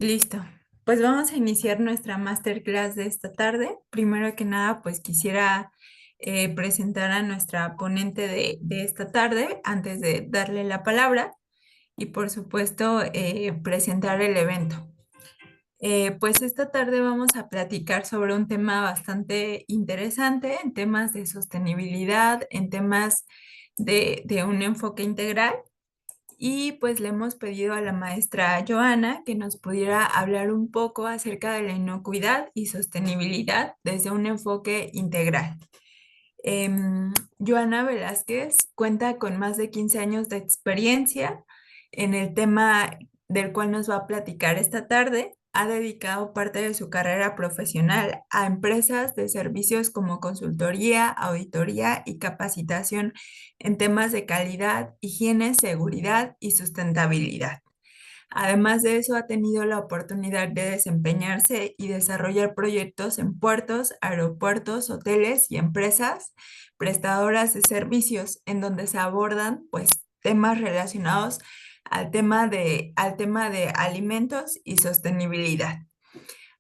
Listo. Pues vamos a iniciar nuestra masterclass de esta tarde. Primero que nada, pues quisiera presentar a nuestra ponente de esta tarde antes de darle la palabra y por supuesto presentar el evento. Pues esta tarde vamos a platicar sobre un tema bastante interesante en temas de sostenibilidad, en temas de un enfoque integral. Y pues le hemos pedido a la maestra Joana que nos pudiera hablar un poco acerca de la inocuidad y sostenibilidad desde un enfoque integral. Joana Velázquez cuenta con más de 15 años de experiencia en el tema del cual nos va a platicar esta tarde. Ha dedicado parte de su carrera profesional a empresas de servicios como consultoría, auditoría y capacitación en temas de calidad, higiene, seguridad y sustentabilidad. Además de eso, ha tenido la oportunidad de desempeñarse y desarrollar proyectos en puertos, aeropuertos, hoteles y empresas prestadoras de servicios en donde se abordan pues temas relacionados al tema de alimentos y sostenibilidad.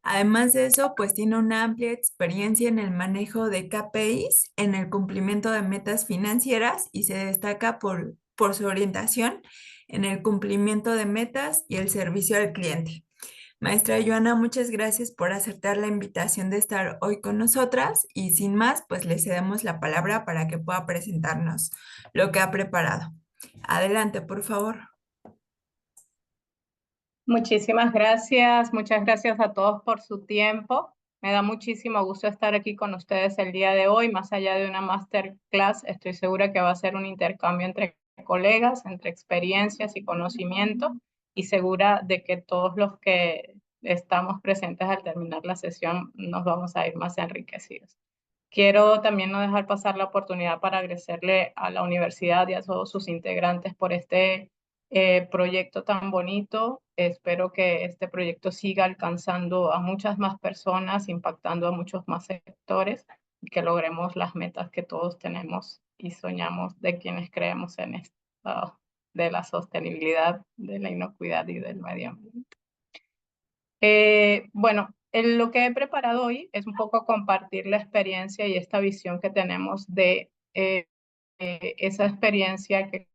Además de eso, pues tiene una amplia experiencia en el manejo de KPIs, en el cumplimiento de metas financieras y se destaca por su orientación en el cumplimiento de metas y el servicio al cliente. Maestra Joana, muchas gracias por aceptar la invitación de estar hoy con nosotras y sin más, pues le cedemos la palabra para que pueda presentarnos lo que ha preparado. Adelante, por favor. Muchas gracias a todos por su tiempo. Me da muchísimo gusto estar aquí con ustedes el día de hoy. Más allá de una masterclass, estoy segura que va a ser un intercambio entre colegas, entre experiencias y conocimiento, y segura de que todos los que estamos presentes al terminar la sesión nos vamos a ir más enriquecidos. Quiero también no dejar pasar la oportunidad para agradecerle a la universidad y a todos sus integrantes por este proyecto tan bonito. Espero que este proyecto siga alcanzando a muchas más personas, impactando a muchos más sectores y que logremos las metas que todos tenemos y soñamos de quienes creemos en esto, de la sostenibilidad, de la inocuidad y del medio ambiente. Bueno, lo que he preparado hoy es un poco compartir la experiencia y esta visión que tenemos de esa experiencia que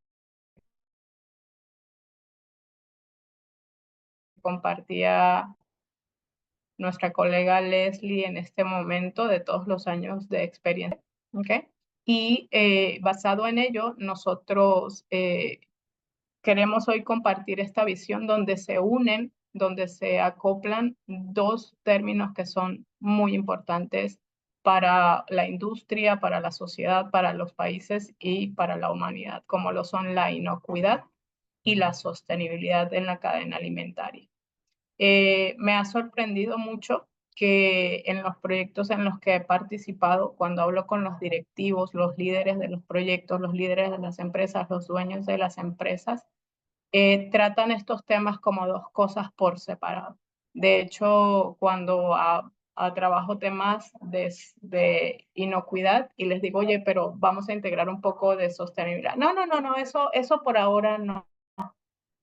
compartía nuestra colega Leslie en este momento de todos los años de experiencia. ¿Okay? Y basado en ello, nosotros queremos hoy compartir esta visión donde se unen, donde se acoplan dos términos que son muy importantes para la industria, para la sociedad, para los países y para la humanidad, como lo son la inocuidad y la sostenibilidad en la cadena alimentaria. Me ha sorprendido mucho que en los proyectos en los que he participado, cuando hablo con los directivos, los líderes de los proyectos, los líderes de las empresas, los dueños de las empresas, tratan estos temas como dos cosas por separado. De hecho, cuando trabajo temas de inocuidad y les digo, oye, pero vamos a integrar un poco de sostenibilidad. No, eso por ahora no.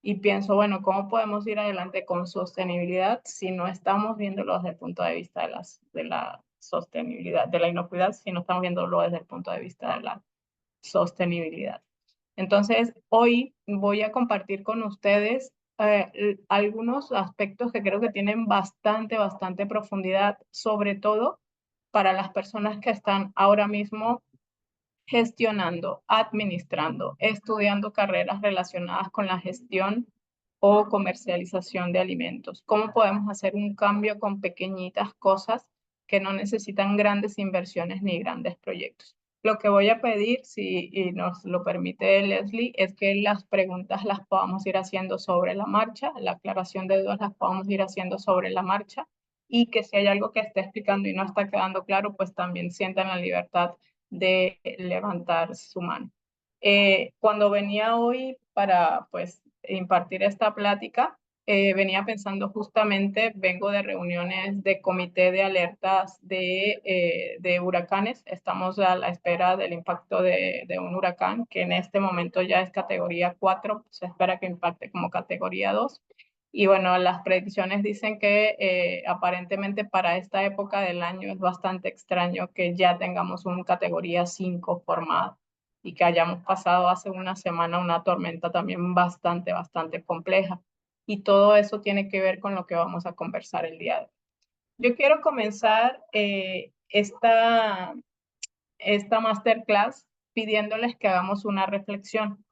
Y pienso, bueno, ¿cómo podemos ir adelante con sostenibilidad si no estamos viéndolo desde el punto de vista de la sostenibilidad, de la inocuidad, si no estamos viéndolo desde el punto de vista de la sostenibilidad? Entonces, hoy voy a compartir con ustedes algunos aspectos que creo que tienen bastante profundidad, sobre todo para las personas que están ahora mismo gestionando, administrando, estudiando carreras relacionadas con la gestión o comercialización de alimentos. ¿Cómo podemos hacer un cambio con pequeñitas cosas que no necesitan grandes inversiones ni grandes proyectos? Lo que voy a pedir, si nos lo permite Leslie, es que las preguntas las podamos ir haciendo sobre la marcha, la aclaración de dudas las podamos ir haciendo sobre la marcha, y que si hay algo que esté explicando y no está quedando claro, pues también sientan la libertad de levantar su mano. Cuando venía hoy para pues impartir esta plática, venía pensando justamente, vengo de reuniones de comité de alertas de huracanes. Estamos a la espera del impacto de un huracán que en este momento ya es categoría 4, se espera que impacte como categoría 2. Y bueno, las predicciones dicen que aparentemente para esta época del año es bastante extraño que ya tengamos un categoría 5 formado y que hayamos pasado hace una semana una tormenta también bastante compleja. Y todo eso tiene que ver con lo que vamos a conversar el día de hoy. Yo quiero comenzar esta masterclass pidiéndoles que hagamos una reflexión.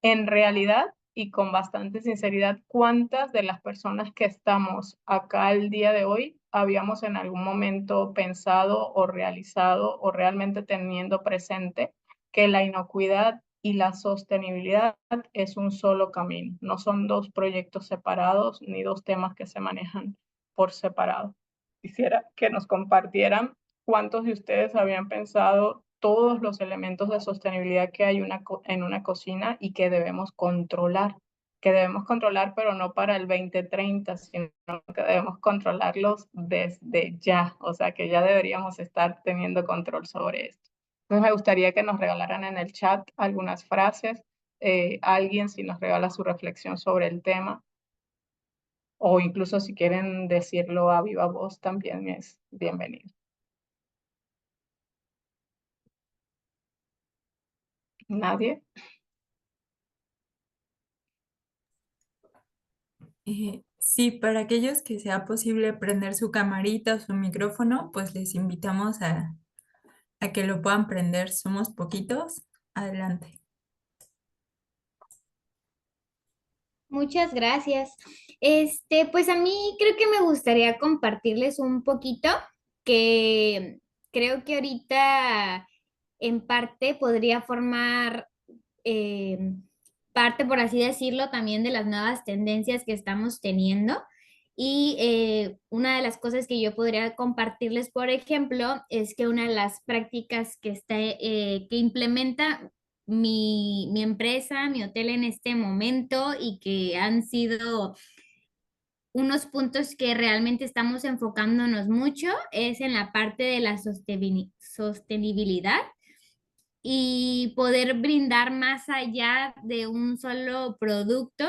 En realidad, y con bastante sinceridad, ¿cuántas de las personas que estamos acá el día de hoy habíamos en algún momento pensado o realizado o realmente teniendo presente que la inocuidad y la sostenibilidad es un solo camino? No son dos proyectos separados ni dos temas que se manejan por separado. Quisiera que nos compartieran cuántos de ustedes habían pensado todos los elementos de sostenibilidad que hay en una cocina y que debemos controlar, pero no para el 2030, sino que debemos controlarlos desde ya, o sea que ya deberíamos estar teniendo control sobre esto. Entonces me gustaría que nos regalaran en el chat algunas frases, alguien si nos regala su reflexión sobre el tema, o incluso si quieren decirlo a viva voz también es bienvenido. ¿Nadie? Sí, para aquellos que sea posible prender su camarita o su micrófono, pues les invitamos a que lo puedan prender. Somos poquitos. Adelante. Muchas gracias. Pues a mí creo que me gustaría compartirles un poquito que creo que ahorita en parte podría formar eh, parte, por así decirlo, también de las nuevas tendencias que estamos teniendo. Y una de las cosas que yo podría compartirles, por ejemplo, es que una de las prácticas que implementa mi empresa, mi hotel en este momento y que han sido unos puntos que realmente estamos enfocándonos mucho es en la parte de la sostenibilidad y poder brindar más allá de un solo producto,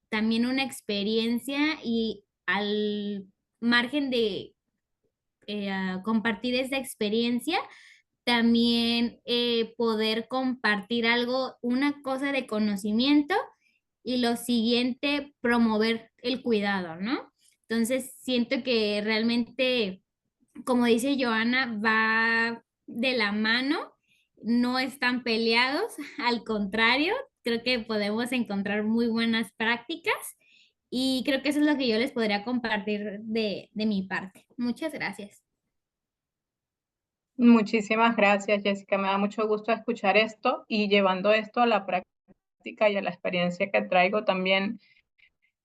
también una experiencia y al margen de compartir esa experiencia, también poder compartir algo, una cosa de conocimiento y lo siguiente, promover el cuidado, ¿no? Entonces, siento que realmente, como dice Joana, va de la mano, no están peleados, al contrario, creo que podemos encontrar muy buenas prácticas y creo que eso es lo que yo les podría compartir de mi parte. Muchas gracias. Muchísimas gracias, Jessica. Me da mucho gusto escuchar esto y llevando esto a la práctica y a la experiencia que traigo también.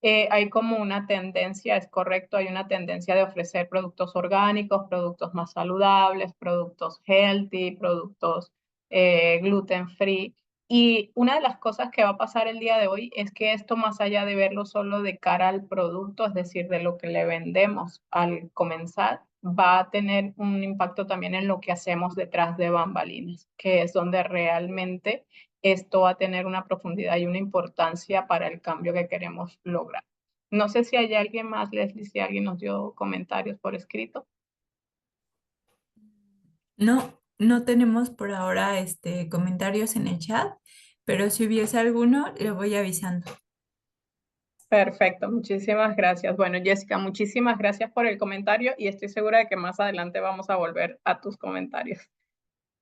Hay como una tendencia, es correcto, hay una tendencia de ofrecer productos orgánicos, productos más saludables, productos healthy, productos gluten free. Y una de las cosas que va a pasar el día de hoy es que esto, más allá de verlo solo de cara al producto, es decir, de lo que le vendemos al comenzar, va a tener un impacto también en lo que hacemos detrás de bambalinas, que es donde realmente esto va a tener una profundidad y una importancia para el cambio que queremos lograr. No sé si hay alguien más, Leslie, si alguien nos dio comentarios por escrito. No, no tenemos por ahora comentarios en el chat, pero si hubiese alguno, le voy avisando. Perfecto, muchísimas gracias. Bueno, Jessica, muchísimas gracias por el comentario y estoy segura de que más adelante vamos a volver a tus comentarios.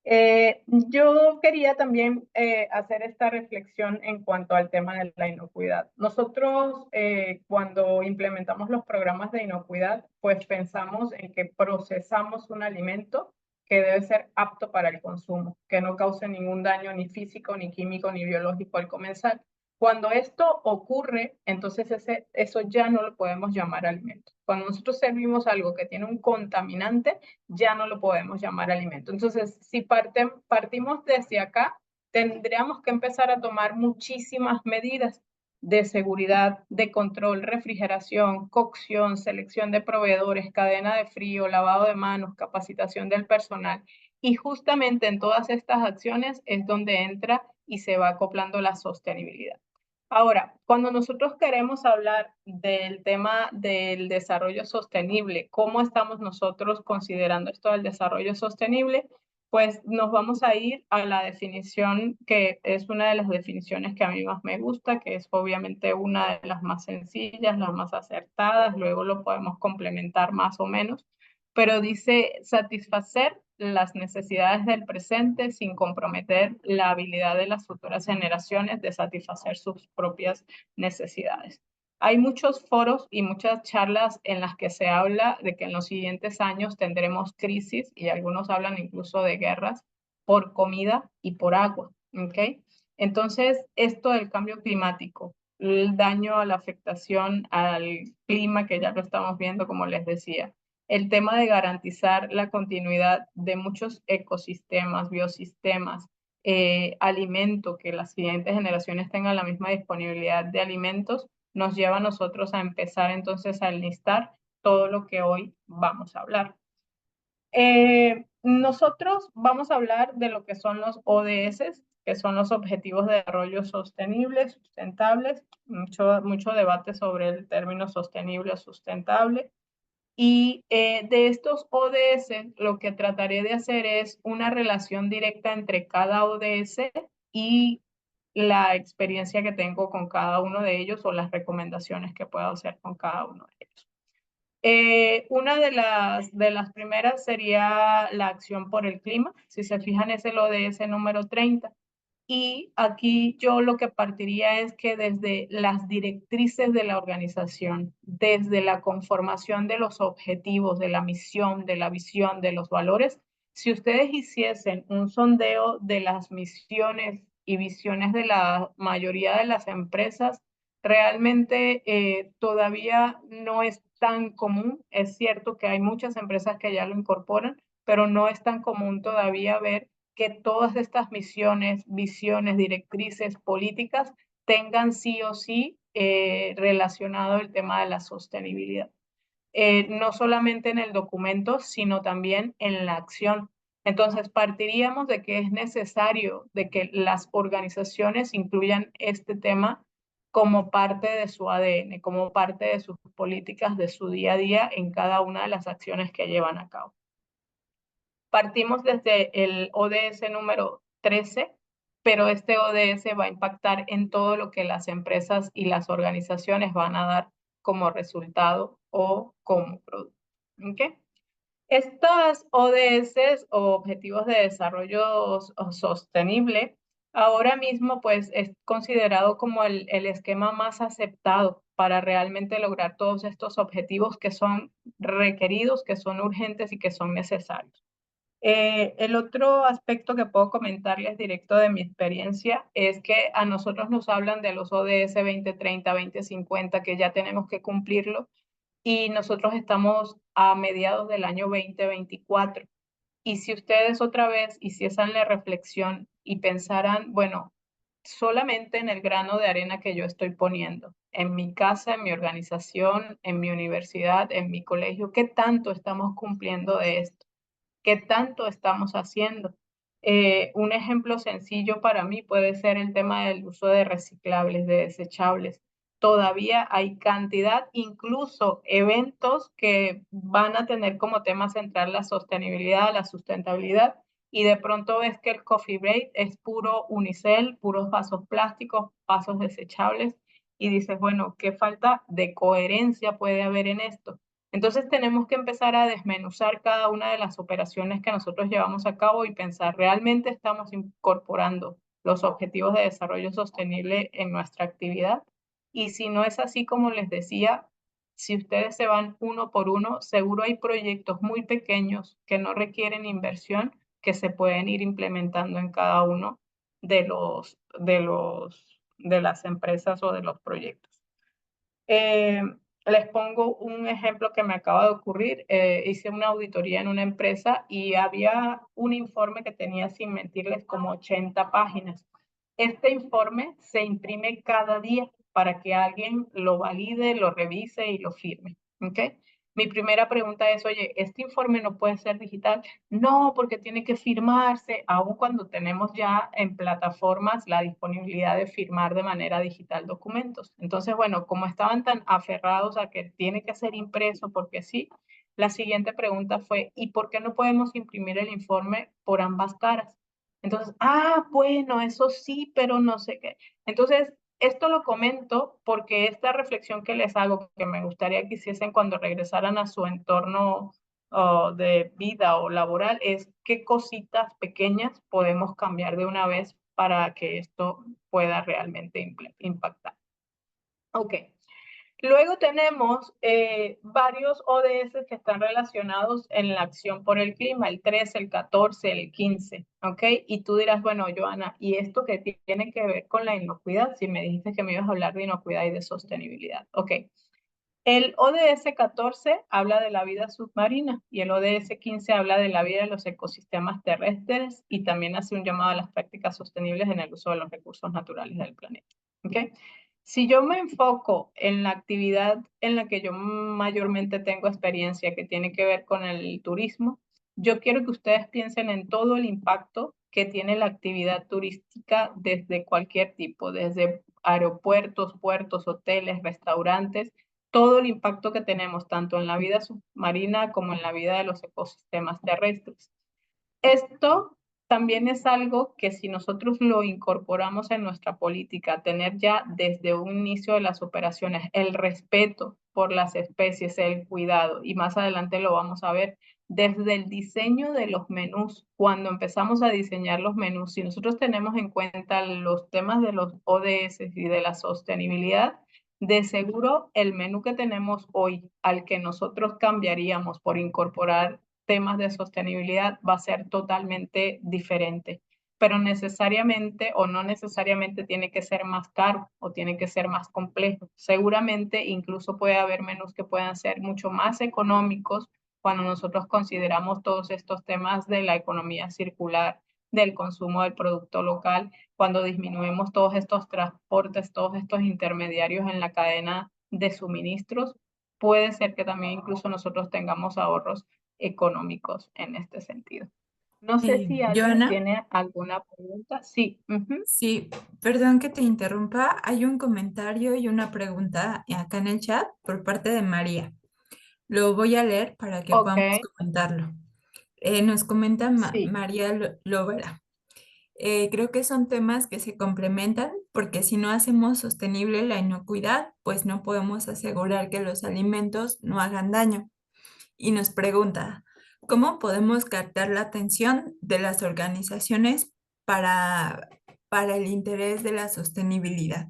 Yo quería también hacer esta reflexión en cuanto al tema de la inocuidad. Nosotros cuando implementamos los programas de inocuidad, pues pensamos en que procesamos un alimento que debe ser apto para el consumo, que no cause ningún daño ni físico, ni químico, ni biológico al comenzar. Cuando esto ocurre, entonces eso ya no lo podemos llamar alimento. Cuando nosotros servimos algo que tiene un contaminante, ya no lo podemos llamar alimento. Entonces, si partimos desde acá, tendríamos que empezar a tomar muchísimas medidas de seguridad, de control, refrigeración, cocción, selección de proveedores, cadena de frío, lavado de manos, capacitación del personal. Y justamente en todas estas acciones es donde entra y se va acoplando la sostenibilidad. Ahora, cuando nosotros queremos hablar del tema del desarrollo sostenible, ¿cómo estamos nosotros considerando esto del desarrollo sostenible? Pues nos vamos a ir a la definición que es una de las definiciones que a mí más me gusta, que es obviamente una de las más sencillas, las más acertadas, luego lo podemos complementar más o menos, pero dice satisfacer las necesidades del presente sin comprometer la habilidad de las futuras generaciones de satisfacer sus propias necesidades. Hay muchos foros y muchas charlas en las que se habla de que en los siguientes años tendremos crisis y algunos hablan incluso de guerras por comida y por agua. ¿Okay? Entonces, esto del cambio climático, el daño a la afectación al clima, que ya lo estamos viendo, como les decía, el tema de garantizar la continuidad de muchos ecosistemas, biosistemas, alimento, que las siguientes generaciones tengan la misma disponibilidad de alimentos, nos lleva a nosotros a empezar entonces a enlistar todo lo que hoy vamos a hablar. Nosotros vamos a hablar de lo que son los ODS, que son los Objetivos de Desarrollo Sostenible, sustentables, mucho debate sobre el término sostenible o sustentable. Y de estos ODS, lo que trataré de hacer es una relación directa entre cada ODS y la experiencia que tengo con cada uno de ellos o las recomendaciones que puedo hacer con cada uno de ellos. Una de las primeras sería la acción por el clima. Si se fijan, es el ODS número 30. Y aquí yo lo que partiría es que desde las directrices de la organización, desde la conformación de los objetivos, de la misión, de la visión, de los valores, si ustedes hiciesen un sondeo de las misiones y visiones de la mayoría de las empresas, realmente todavía no es tan común. Es cierto que hay muchas empresas que ya lo incorporan, pero no es tan común todavía ver que todas estas misiones, visiones, directrices políticas tengan sí o sí relacionado el tema de la sostenibilidad. No solamente en el documento, sino también en la acción. Entonces, partiríamos de que es necesario de que las organizaciones incluyan este tema como parte de su ADN, como parte de sus políticas de su día a día en cada una de las acciones que llevan a cabo. Partimos desde el ODS número 13, pero este ODS va a impactar en todo lo que las empresas y las organizaciones van a dar como resultado o como producto. ¿Okay? Estas ODS o Objetivos de Desarrollo Sostenible, ahora mismo pues es considerado como el esquema más aceptado para realmente lograr todos estos objetivos que son requeridos, que son urgentes y que son necesarios. El otro aspecto que puedo comentarles directo de mi experiencia es que a nosotros nos hablan de los ODS 2030, 2050, que ya tenemos que cumplirlo, y nosotros estamos a mediados del año 2024. Y si ustedes otra vez hiciesen la reflexión y pensaran, bueno, solamente en el grano de arena que yo estoy poniendo, en mi casa, en mi organización, en mi universidad, en mi colegio, ¿qué tanto estamos cumpliendo de esto? ¿Qué tanto estamos haciendo? Un ejemplo sencillo para mí puede ser el tema del uso de reciclables, de desechables. Todavía hay cantidad, incluso eventos que van a tener como tema central la sostenibilidad, la sustentabilidad, y de pronto ves que el coffee break es puro unicel, puros vasos plásticos, vasos desechables, y dices, bueno, ¿qué falta de coherencia puede haber en esto? Entonces tenemos que empezar a desmenuzar cada una de las operaciones que nosotros llevamos a cabo y pensar, ¿realmente estamos incorporando los objetivos de desarrollo sostenible en nuestra actividad? Y si no es así, como les decía, si ustedes se van uno por uno, seguro hay proyectos muy pequeños que no requieren inversión que se pueden ir implementando en cada uno de las empresas o de los proyectos. Les pongo un ejemplo que me acaba de ocurrir. Hice una auditoría en una empresa y había un informe que tenía, sin mentirles, como 80 páginas. Este informe se imprime cada día para que alguien lo valide, lo revise y lo firme. ¿Okay? Mi primera pregunta es, oye, ¿este informe no puede ser digital? No, porque tiene que firmarse, aun cuando tenemos ya en plataformas la disponibilidad de firmar de manera digital documentos. Entonces, bueno, como estaban tan aferrados a que tiene que ser impreso porque sí, la siguiente pregunta fue, ¿y por qué no podemos imprimir el informe por ambas caras? Entonces, bueno, eso sí, pero no sé qué. Entonces, esto lo comento porque esta reflexión que les hago, que me gustaría que hiciesen cuando regresaran a su entorno de vida o laboral, es qué cositas pequeñas podemos cambiar de una vez para que esto pueda realmente impactar. Ok. Luego tenemos varios ODS que están relacionados en la acción por el clima, el 13, el 14, el 15, ¿ok? Y tú dirás, bueno, Joana, ¿y esto qué tiene que ver con la inocuidad? Si me dijiste que me ibas a hablar de inocuidad y de sostenibilidad, ¿ok? El ODS 14 habla de la vida submarina y el ODS 15 habla de la vida de los ecosistemas terrestres y también hace un llamado a las prácticas sostenibles en el uso de los recursos naturales del planeta, ¿ok? Si yo me enfoco en la actividad en la que yo mayormente tengo experiencia, que tiene que ver con el turismo, yo quiero que ustedes piensen en todo el impacto que tiene la actividad turística desde cualquier tipo, desde aeropuertos, puertos, hoteles, restaurantes, todo el impacto que tenemos tanto en la vida submarina como en la vida de los ecosistemas terrestres. Esto también es algo que si nosotros lo incorporamos en nuestra política, tener ya desde un inicio de las operaciones el respeto por las especies, el cuidado, y más adelante lo vamos a ver, desde el diseño de los menús, cuando empezamos a diseñar los menús, si nosotros tenemos en cuenta los temas de los ODS y de la sostenibilidad, de seguro el menú que tenemos hoy, al que nosotros cambiaríamos por incorporar temas de sostenibilidad, va a ser totalmente diferente, pero necesariamente o no necesariamente tiene que ser más caro o tiene que ser más complejo. Seguramente incluso puede haber menús que puedan ser mucho más económicos cuando nosotros consideramos todos estos temas de la economía circular, del consumo del producto local, cuando disminuimos todos estos transportes, todos estos intermediarios en la cadena de suministros, puede ser que también incluso nosotros tengamos ahorros económicos en este sentido. No sé si alguien Joana, tiene alguna pregunta. Sí. sí, perdón que te interrumpa. Hay un comentario y una pregunta acá en el chat por parte de María. Lo voy a leer para que Ok, podamos comentarlo. Nos comenta sí, María Lovera. Creo que son temas que se complementan porque si no hacemos sostenible la inocuidad, pues no podemos asegurar que los alimentos no hagan daño. Y nos pregunta, ¿cómo podemos captar la atención de las organizaciones para, para el interés de la sostenibilidad?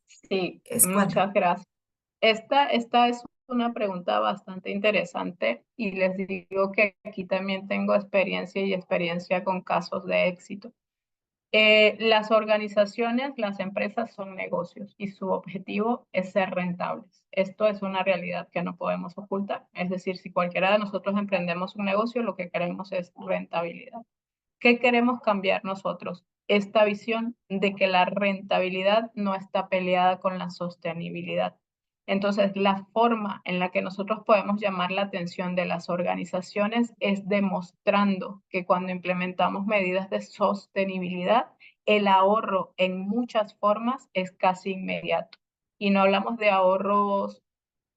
sí, Es cuando. muchas gracias. Esta es una pregunta bastante interesante y les digo que aquí también tengo experiencia y experiencia con casos de éxito. Las organizaciones, las empresas son negocios y su objetivo es ser rentables. Esto es una realidad que no podemos ocultar. Es decir, si cualquiera de nosotros emprendemos un negocio, lo que queremos es rentabilidad. ¿Qué queremos cambiar nosotros? Esta visión de que la rentabilidad no está peleada con la sostenibilidad. Entonces, la forma en la que nosotros podemos llamar la atención de las organizaciones es demostrando que cuando implementamos medidas de sostenibilidad, el ahorro en muchas formas es casi inmediato. Y no hablamos de ahorros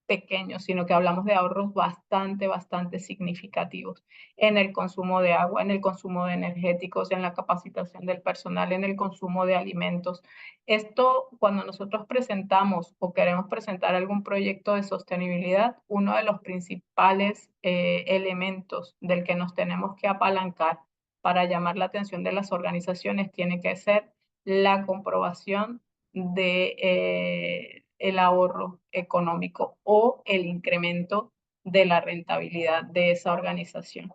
pequeños, sino que hablamos de ahorros bastante significativos en el consumo de agua, en el consumo de energéticos, en la capacitación del personal, en el consumo de alimentos. Esto, cuando nosotros presentamos o queremos presentar algún proyecto de sostenibilidad, uno de los principales elementos del que nos tenemos que apalancar para llamar la atención de las organizaciones tiene que ser la comprobación de el ahorro económico o el incremento de la rentabilidad de esa organización.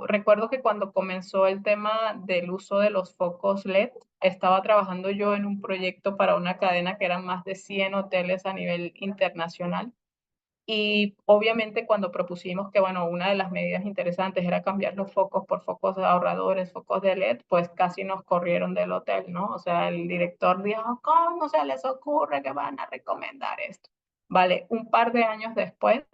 Recuerdo que cuando comenzó el tema del uso de los focos LED, estaba trabajando yo en un proyecto para una cadena que eran más de 100 hoteles a nivel internacional Y obviamente cuando propusimos que, bueno, una de las medidas interesantes era cambiar los focos por focos ahorradores, focos de LED, pues casi nos corrieron del hotel, ¿no? O sea, el director dijo, ¿cómo se les ocurre que van a recomendar esto? Vale, un par de años después,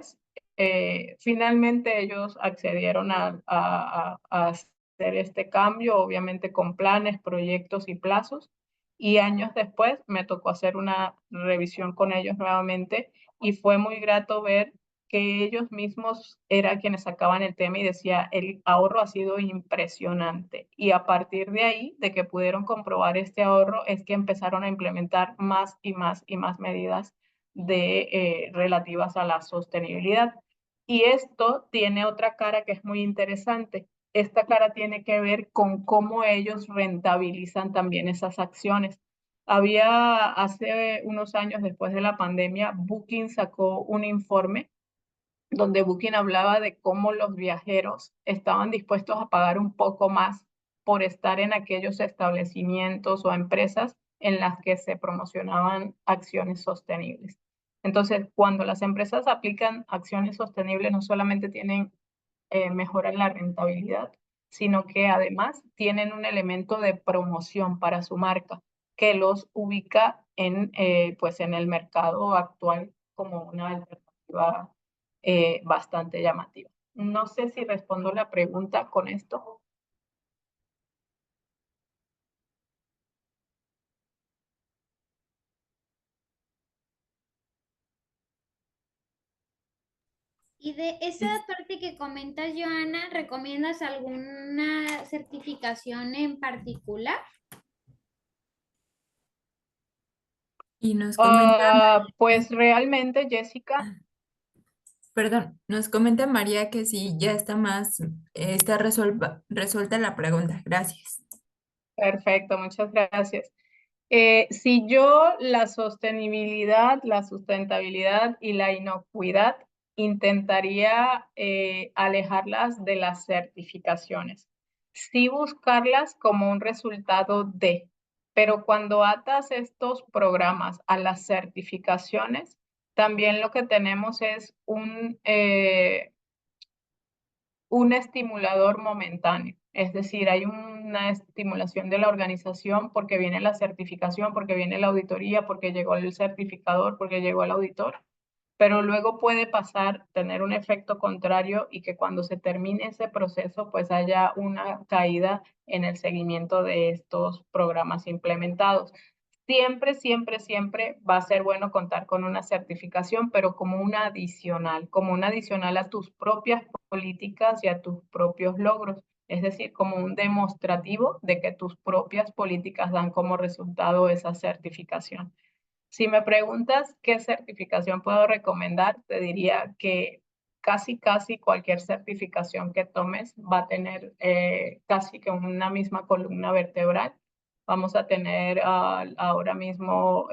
finalmente ellos accedieron a hacer este cambio, obviamente con planes, proyectos y plazos. Y años después me tocó hacer una revisión con ellos nuevamente y fue muy grato ver que ellos mismos eran quienes sacaban el tema y decía, el ahorro ha sido impresionante. Y a partir de ahí, de que pudieron comprobar este ahorro, es que empezaron a implementar más y más y más medidas relativas a la sostenibilidad. Y esto tiene otra cara que es muy interesante. Esta cara tiene que ver con cómo ellos rentabilizan también esas acciones. Había hace unos años, después de la pandemia, Booking sacó un informe donde Booking hablaba de cómo los viajeros estaban dispuestos a pagar un poco más por estar en aquellos establecimientos o empresas en las que se promocionaban acciones sostenibles. Entonces, cuando las empresas aplican acciones sostenibles, no solamente mejoran la rentabilidad, sino que además tienen un elemento de promoción para su marca que los ubica pues en el mercado actual como una alternativa bastante llamativa. No sé si respondo la pregunta con esto. Y de esa parte que comentas, Joana, ¿recomiendas alguna certificación en particular? Y nos comenta, Pues realmente, Jessica, perdón, nos comenta María que sí, ya está más, está resuelta la pregunta. Gracias. perfecto, muchas gracias. Si yo la sostenibilidad, la sustentabilidad y la inocuidad intentaría alejarlas de las certificaciones, sí buscarlas como un resultado de, pero cuando atas estos programas a las certificaciones, también lo que tenemos es un estimulador momentáneo. Es decir, hay una estimulación de la organización porque viene la certificación, porque viene la auditoría, porque llegó el certificador, porque llegó el auditor, pero luego puede pasar, tener un efecto contrario y que cuando se termine ese proceso, pues haya una caída en el seguimiento de estos programas implementados. Siempre, siempre, siempre va a ser bueno contar con una certificación, pero como una adicional a tus propias políticas y a tus propios logros. Es decir, como un demostrativo de que tus propias políticas dan como resultado esa certificación. Si me preguntas qué certificación puedo recomendar, te diría que casi cualquier certificación que tomes va a tener casi que una misma columna vertebral. Vamos a tener ahora mismo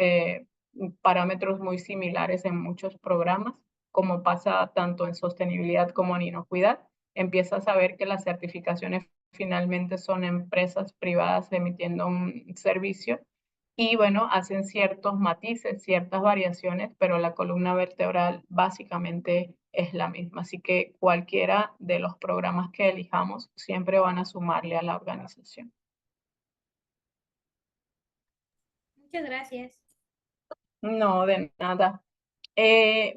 parámetros muy similares en muchos programas, como pasa tanto en sostenibilidad como en inocuidad. Empiezas a ver que las certificaciones finalmente son empresas privadas emitiendo un servicio y bueno, hacen ciertos matices, ciertas variaciones, pero la columna vertebral básicamente es la misma. Así que cualquiera de los programas que elijamos siempre van a sumarle a la organización. Muchas gracias. No, de nada.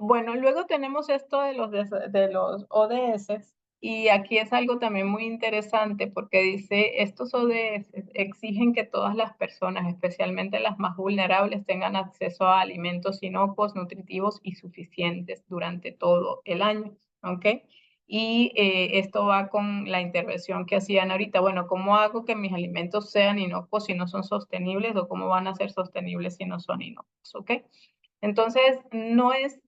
Bueno, luego tenemos esto de los ODS y aquí es algo también muy interesante porque dice, estos ODS exigen que todas las personas, especialmente las más vulnerables, tengan acceso a alimentos inocuos, nutritivos y suficientes durante todo el año, ¿ok? Y esto va con la intervención que hacían ahorita. Bueno, ¿cómo hago que mis alimentos sean inocuos si no son sostenibles o cómo van a ser sostenibles si no son inocuos, ¿ok? Entonces,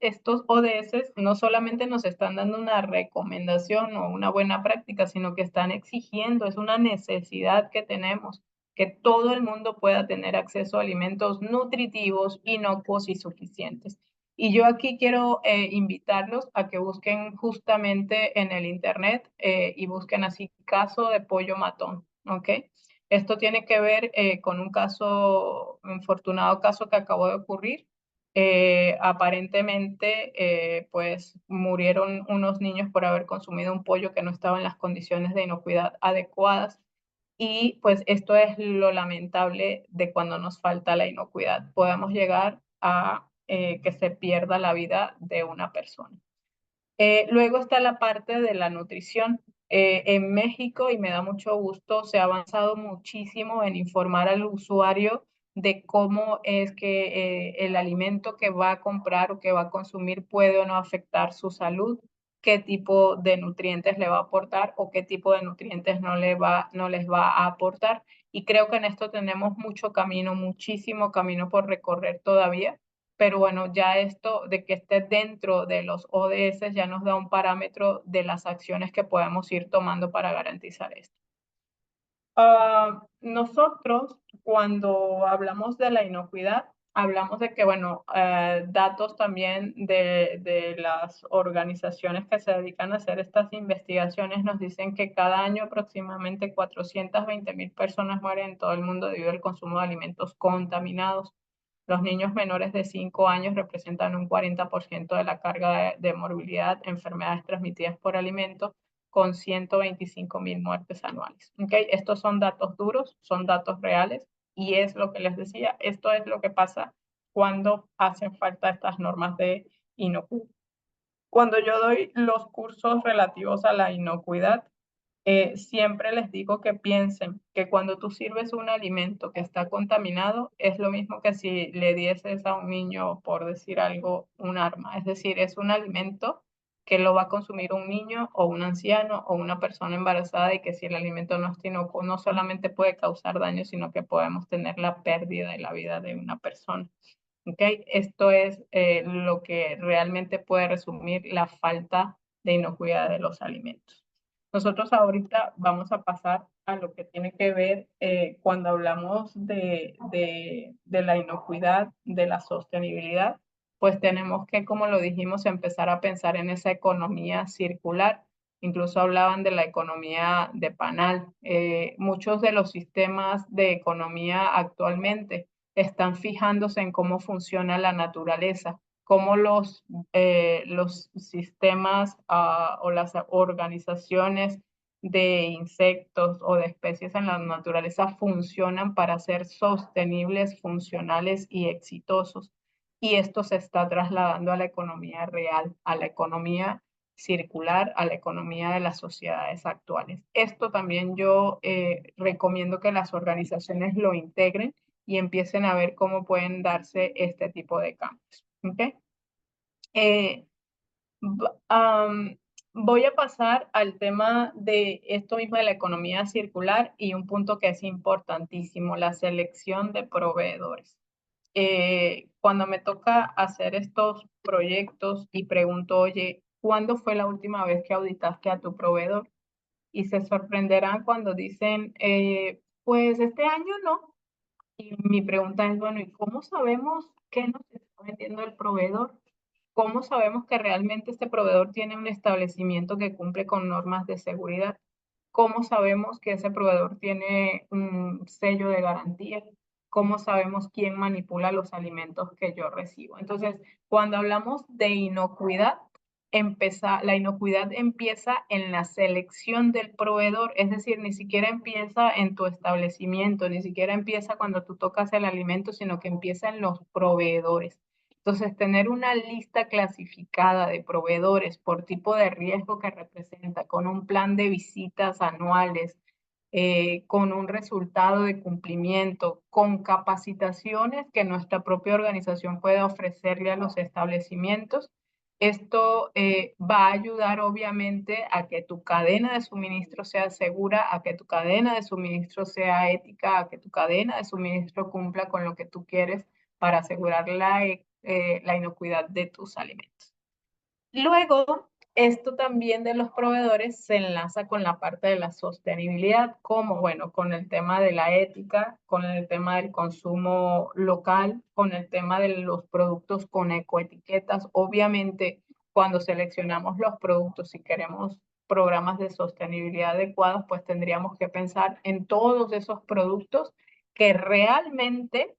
estos ODS no solamente nos están dando una recomendación o una buena práctica, sino que están exigiendo, es una necesidad que tenemos, que todo el mundo pueda tener acceso a alimentos nutritivos, inocuos y suficientes. Y yo aquí quiero invitarlos a que busquen justamente en el internet y busquen así caso de pollo matón, ¿ok? Esto tiene que ver con un infortunado caso que acabó de ocurrir Aparentemente, pues murieron unos niños por haber consumido un pollo que no estaba en las condiciones de inocuidad adecuadas. Y pues esto es lo lamentable de cuando nos falta la inocuidad. Podemos llegar a que se pierda la vida de una persona. Luego está la parte de la nutrición. En México, y me da mucho gusto, se ha avanzado muchísimo en informar al usuario de cómo es que el alimento que va a comprar o que va a consumir puede o no afectar su salud, qué tipo de nutrientes le va a aportar o qué tipo de nutrientes no les va a aportar. Y creo que en esto tenemos mucho camino, muchísimo camino por recorrer todavía, pero bueno, ya esto de que esté dentro de los ODS ya nos da un parámetro de las acciones que podemos ir tomando para garantizar esto. Nosotros, cuando hablamos de la inocuidad, hablamos de que, bueno, datos también de las organizaciones que se dedican a hacer estas investigaciones nos dicen que cada año aproximadamente 420.000 personas mueren en todo el mundo debido al consumo de alimentos contaminados. Los niños menores de 5 años representan un 40% de la carga de morbilidad, enfermedades transmitidas por alimentos, con 125.000 muertes anuales. ¿Okay? Estos son datos duros, son datos reales, y es lo que les decía, esto es lo que pasa cuando hacen falta estas normas de inocuidad. Cuando yo doy los cursos relativos a la inocuidad, siempre les digo que piensen que cuando tú sirves un alimento que está contaminado, es lo mismo que si le dieses a un niño, por decir algo, un arma. Es decir, es un alimento que lo va a consumir un niño o un anciano o una persona embarazada, y que si el alimento no es inocuo, no solamente puede causar daño, sino que podemos tener la pérdida de la vida de una persona. ¿Okay? Esto es lo que realmente puede resumir la falta de inocuidad de los alimentos. Nosotros ahorita vamos a pasar a lo que tiene que ver cuando hablamos de la inocuidad, de la sostenibilidad, pues tenemos que, como lo dijimos, empezar a pensar en esa economía circular. Incluso hablaban de la economía de panal. Muchos de los sistemas de economía actualmente están fijándose en cómo funciona la naturaleza, cómo los sistemas o las organizaciones de insectos o de especies en la naturaleza funcionan para ser sostenibles, funcionales y exitosos. Y esto se está trasladando a la economía real, a la economía circular, a la economía de las sociedades actuales. Esto también yo recomiendo que las organizaciones lo integren y empiecen a ver cómo pueden darse este tipo de cambios. ¿Okay? Voy a pasar al tema de esto mismo de la economía circular, y un punto que es importantísimo, la selección de proveedores. Cuando me toca hacer estos proyectos y pregunto, oye, ¿cuándo fue la última vez que auditaste a tu proveedor? Y se sorprenderán cuando dicen, pues este año no. Y mi pregunta es, bueno, ¿y cómo sabemos qué nos está vendiendo el proveedor? ¿Cómo sabemos que realmente este proveedor tiene un establecimiento que cumple con normas de seguridad? ¿Cómo sabemos que ese proveedor tiene un sello de garantía? ¿Cómo sabemos quién manipula los alimentos que yo recibo? Entonces, cuando hablamos de inocuidad, la inocuidad empieza en la selección del proveedor, es decir, ni siquiera empieza en tu establecimiento, ni siquiera empieza cuando tú tocas el alimento, sino que empieza en los proveedores. Entonces, tener una lista clasificada de proveedores por tipo de riesgo que representa, con un plan de visitas anuales, con un resultado de cumplimiento, con capacitaciones que nuestra propia organización pueda ofrecerle a los establecimientos. Esto va a ayudar obviamente a que tu cadena de suministro sea segura, a que tu cadena de suministro sea ética, a que tu cadena de suministro cumpla con lo que tú quieres para asegurar la inocuidad de tus alimentos. Luego, esto también de los proveedores se enlaza con la parte de la sostenibilidad, como, bueno, con el tema de la ética, con el tema del consumo local, con el tema de los productos con ecoetiquetas. Obviamente, cuando seleccionamos los productos y queremos programas de sostenibilidad adecuados, pues tendríamos que pensar en todos esos productos que realmente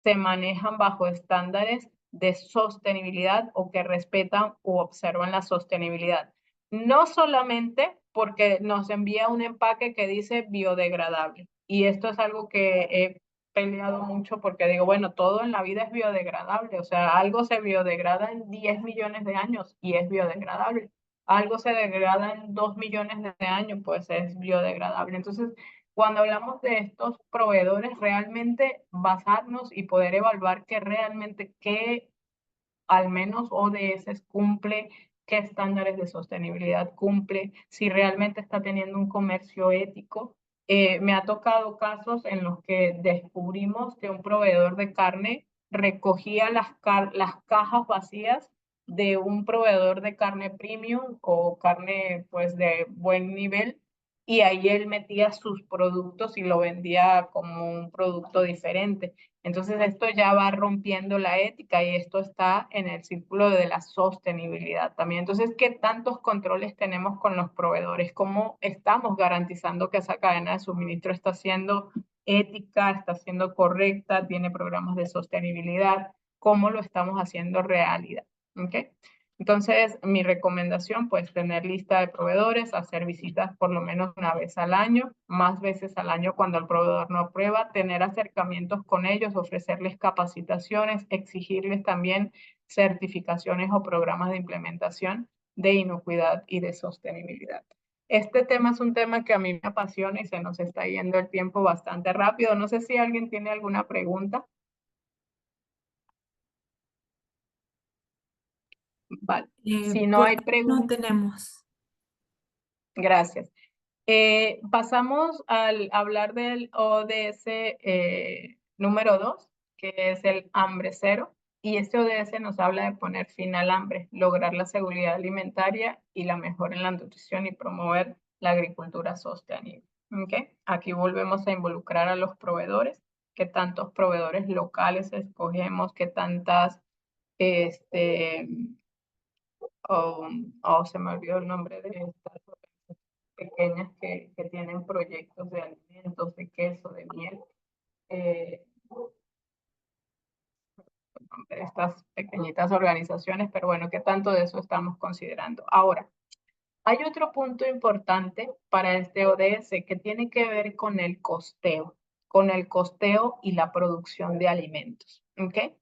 se manejan bajo estándares de sostenibilidad o que respetan o observan la sostenibilidad. No solamente porque nos envía un empaque que dice biodegradable. Y esto es algo que he peleado mucho porque digo, bueno, todo en la vida es biodegradable. O sea, algo se biodegrada en 10 millones de años y es biodegradable. Algo se degrada en 2 millones de años, pues es biodegradable. Entonces, cuando hablamos de estos proveedores, realmente basarnos y poder evaluar que realmente qué al menos ODS cumple, qué estándares de sostenibilidad cumple, si realmente está teniendo un comercio ético. Me ha tocado casos en los que descubrimos que un proveedor de carne recogía las cajas vacías de un proveedor de carne premium o carne pues de buen nivel y ahí él metía sus productos y lo vendía como un producto diferente. Entonces esto ya va rompiendo la ética y esto está en el círculo de la sostenibilidad también. Entonces, ¿qué tantos controles tenemos con los proveedores? ¿Cómo estamos garantizando que esa cadena de suministro está siendo ética, está siendo correcta, tiene programas de sostenibilidad? ¿Cómo lo estamos haciendo realidad? ¿Okay? Entonces, mi recomendación, pues, tener lista de proveedores, hacer visitas por lo menos una vez al año, más veces al año cuando el proveedor no aprueba, tener acercamientos con ellos, ofrecerles capacitaciones, exigirles también certificaciones o programas de implementación de inocuidad y de sostenibilidad. Este tema es un tema que a mí me apasiona y se nos está yendo el tiempo bastante rápido. No sé si alguien tiene alguna pregunta. Vale. Si no Por hay no preguntas, tenemos. gracias. Pasamos al hablar del ODS número 2, que es el hambre cero. Y este ODS nos habla de poner fin al hambre, lograr la seguridad alimentaria y la mejora en la nutrición y promover la agricultura sostenible. ¿Okay? Aquí volvemos a involucrar a los proveedores, qué tantos proveedores locales escogemos, qué tantas, se me olvidó el nombre de estas pequeñas que tienen proyectos de alimentos, de queso, de miel, eh, estas pequeñitas organizaciones, pero bueno, ¿qué tanto de eso estamos considerando? Ahora, hay otro punto importante para este ODS que tiene que ver con el costeo y la producción de alimentos, ¿ok?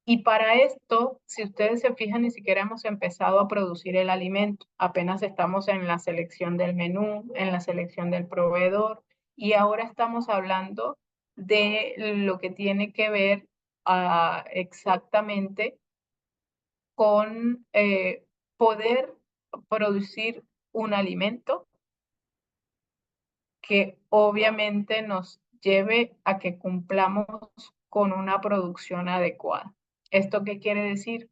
Y para esto, si ustedes se fijan, ni siquiera hemos empezado a producir el alimento. Apenas estamos en la selección del menú, en la selección del proveedor, y ahora estamos hablando de lo que tiene que ver exactamente con poder producir un alimento que obviamente nos lleve a que cumplamos con una producción adecuada. ¿Esto qué quiere decir?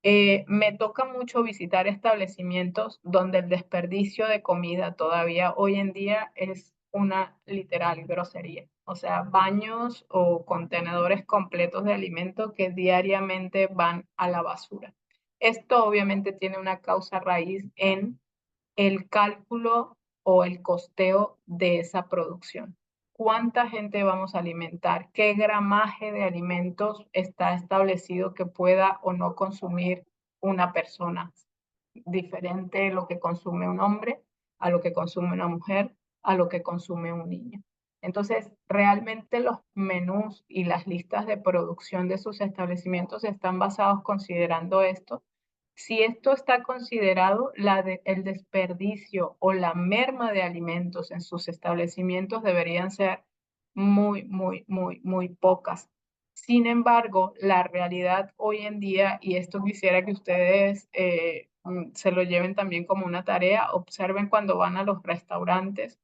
Me toca mucho visitar establecimientos donde el desperdicio de comida todavía hoy en día es una literal grosería. O sea, baños o contenedores completos de alimento que diariamente van a la basura. Esto obviamente tiene una causa raíz en el cálculo o el costeo de esa producción. ¿Cuánta gente vamos a alimentar? ¿Qué gramaje de alimentos está establecido que pueda o no consumir una persona? Diferente lo que consume un hombre, a lo que consume una mujer, a lo que consume un niño. Entonces, realmente los menús y las listas de producción de sus establecimientos están basados considerando esto. Si esto está considerado, el desperdicio o la merma de alimentos en sus establecimientos deberían ser muy pocas. Sin embargo, la realidad hoy en día, y esto quisiera que ustedes se lo lleven también como una tarea, observen cuando van a los restaurantes,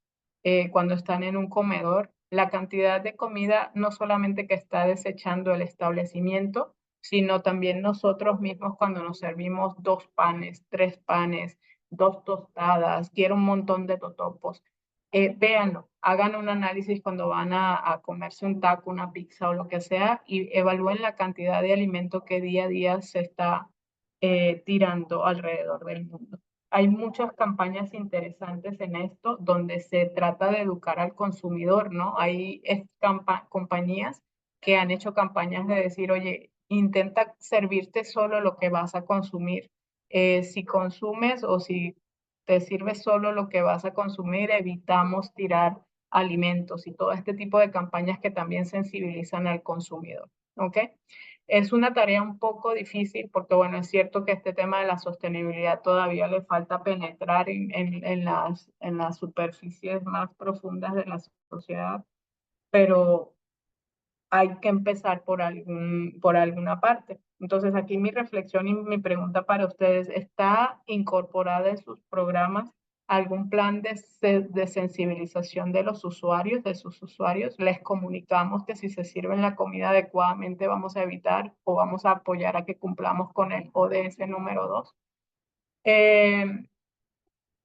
cuando están en un comedor, la cantidad de comida no solamente que está desechando el establecimiento, sino también nosotros mismos cuando nos servimos 2 panes, 3 panes, 2 tostadas, quiero un montón de totopos. Véanlo, hagan un análisis cuando van a comerse un taco, una pizza o lo que sea y evalúen la cantidad de alimento que día a día se está tirando alrededor del mundo. Hay muchas campañas interesantes en esto donde se trata de educar al consumidor, ¿no? Hay compañías que han hecho campañas de decir, oye, intenta servirte solo lo que vas a consumir. Si consumes o si te sirve solo lo que vas a consumir, evitamos tirar alimentos y todo este tipo de campañas que también sensibilizan al consumidor. ¿Ok? Es una tarea un poco difícil porque, bueno, es cierto que este tema de la sostenibilidad todavía le falta penetrar en las superficies más profundas de la sociedad, pero hay que empezar por alguna parte. Entonces, aquí mi reflexión y mi pregunta para ustedes, ¿está incorporada en sus programas algún plan de sensibilización de los usuarios, de sus usuarios? ¿Les comunicamos que si se sirven la comida adecuadamente vamos a evitar o vamos a apoyar a que cumplamos con el ODS número 2?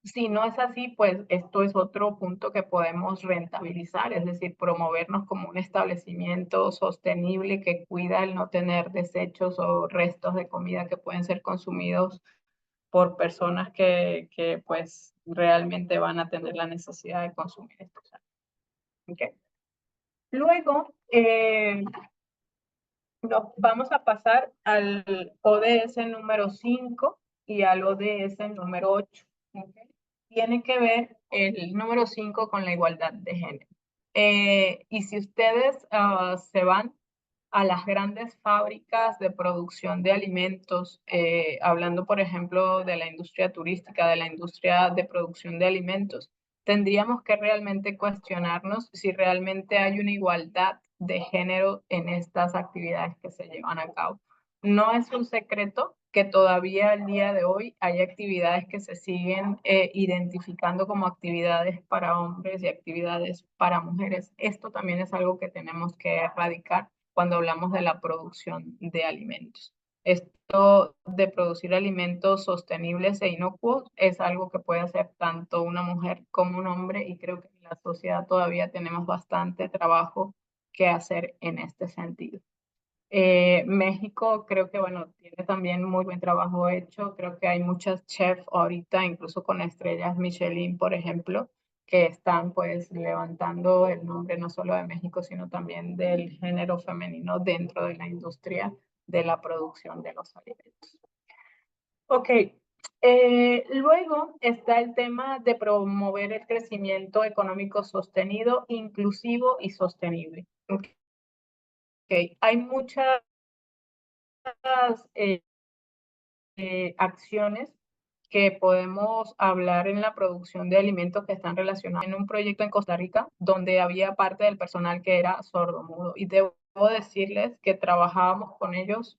Si no es así, pues esto es otro punto que podemos rentabilizar, es decir, promovernos como un establecimiento sostenible que cuida el no tener desechos o restos de comida que pueden ser consumidos por personas que pues realmente van a tener la necesidad de consumir esto. ¿Okay? Luego, nos vamos a pasar al ODS número 5 y al ODS número 8. ¿Okay? Tiene que ver el número 5 con la igualdad de género. Y si ustedes se van a las grandes fábricas de producción de alimentos, hablando por ejemplo de la industria turística, de la industria de producción de alimentos, tendríamos que realmente cuestionarnos si realmente hay una igualdad de género en estas actividades que se llevan a cabo. No es un secreto que todavía al día de hoy hay actividades que se siguen identificando como actividades para hombres y actividades para mujeres. Esto también es algo que tenemos que erradicar cuando hablamos de la producción de alimentos. Esto de producir alimentos sostenibles e inocuos es algo que puede hacer tanto una mujer como un hombre y creo que en la sociedad todavía tenemos bastante trabajo que hacer en este sentido. México creo que, bueno, tiene también muy buen trabajo hecho. Creo que hay muchas chefs ahorita, incluso con estrellas Michelin, por ejemplo, que están pues levantando el nombre no solo de México, sino también del género femenino dentro de la industria de la producción de los alimentos. Ok, luego está el tema de promover el crecimiento económico sostenido, inclusivo y sostenible. Okay. Hay muchas acciones que podemos hablar en la producción de alimentos que están relacionados en un proyecto en Costa Rica donde había parte del personal que era sordomudo y debo decirles que trabajábamos con ellos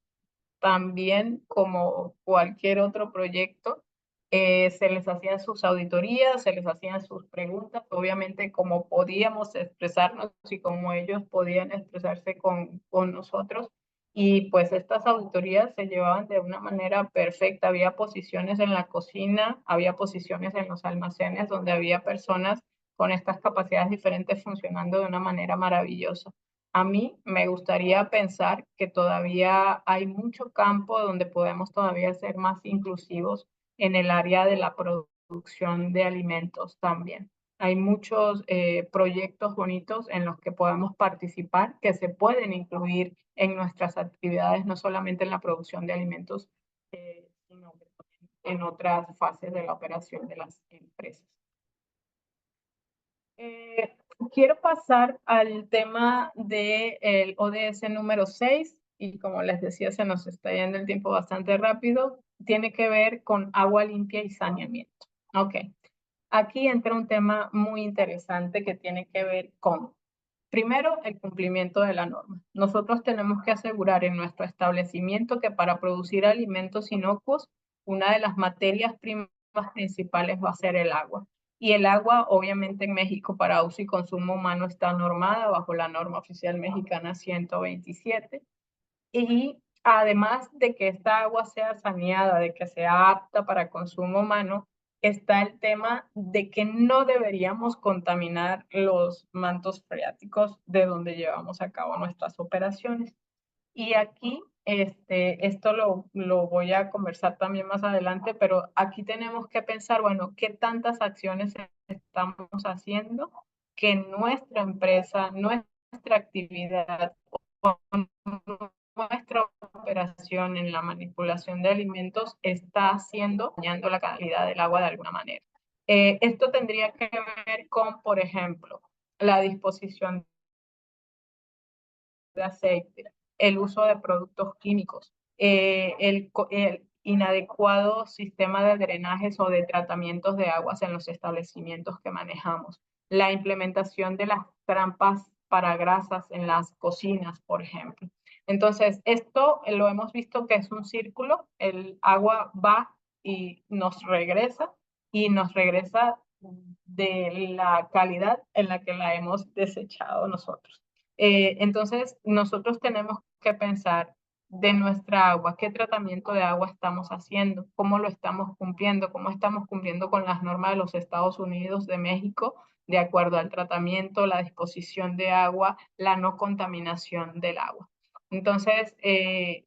también como cualquier otro proyecto. Se les hacían sus auditorías, se les hacían sus preguntas, obviamente como podíamos expresarnos y como ellos podían expresarse con nosotros. Y pues estas auditorías se llevaban de una manera perfecta. Había posiciones en la cocina, había posiciones en los almacenes donde había personas con estas capacidades diferentes funcionando de una manera maravillosa. A mí me gustaría pensar que todavía hay mucho campo donde podemos todavía ser más inclusivos en el área de la producción de alimentos también. Hay muchos proyectos bonitos en los que podemos participar que se pueden incluir en nuestras actividades, no solamente en la producción de alimentos, sino en otras fases de la operación de las empresas. Quiero pasar al tema del ODS número 6 y como les decía, se nos está yendo el tiempo bastante rápido. Tiene que ver con agua limpia y saneamiento. Ok, aquí entra un tema muy interesante que tiene que ver con, primero, el cumplimiento de la norma. Nosotros tenemos que asegurar en nuestro establecimiento que para producir alimentos inocuos, una de las materias primas principales va a ser el agua. Y el agua, obviamente, en México para uso y consumo humano está normada bajo la norma oficial mexicana 127. Y además de que esta agua sea saneada, de que sea apta para consumo humano, está el tema de que no deberíamos contaminar los mantos freáticos de donde llevamos a cabo nuestras operaciones. Y aquí, esto lo voy a conversar también más adelante, pero aquí tenemos que pensar, bueno, ¿qué tantas acciones estamos haciendo que nuestra empresa, nuestra actividad nuestra operación en la manipulación de alimentos está dañando la calidad del agua de alguna manera. Esto tendría que ver con, por ejemplo, la disposición de aceite, el uso de productos químicos, el inadecuado sistema de drenajes o de tratamientos de aguas en los establecimientos que manejamos, la implementación de las trampas para grasas en las cocinas, por ejemplo. Entonces, esto lo hemos visto que es un círculo, el agua va y nos regresa de la calidad en la que la hemos desechado nosotros. Entonces, nosotros tenemos que pensar de nuestra agua, qué tratamiento de agua estamos haciendo, cómo lo estamos cumpliendo, cómo estamos cumpliendo con las normas de los Estados Unidos, de México, de acuerdo al tratamiento, la disposición de agua, la no contaminación del agua. Entonces,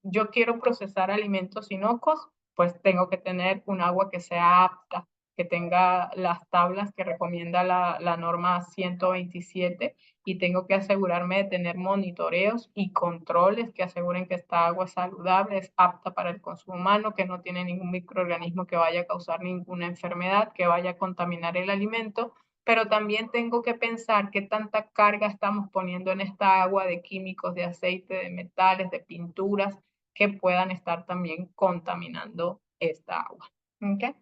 yo quiero procesar alimentos inocuos, pues tengo que tener un agua que sea apta, que tenga las tablas que recomienda la norma 127 y tengo que asegurarme de tener monitoreos y controles que aseguren que esta agua es saludable, es apta para el consumo humano, que no tiene ningún microorganismo que vaya a causar ninguna enfermedad, que vaya a contaminar el alimento, pero también tengo que pensar qué tanta carga estamos poniendo en esta agua de químicos, de aceite, de metales, de pinturas, que puedan estar también contaminando esta agua. ¿Okay?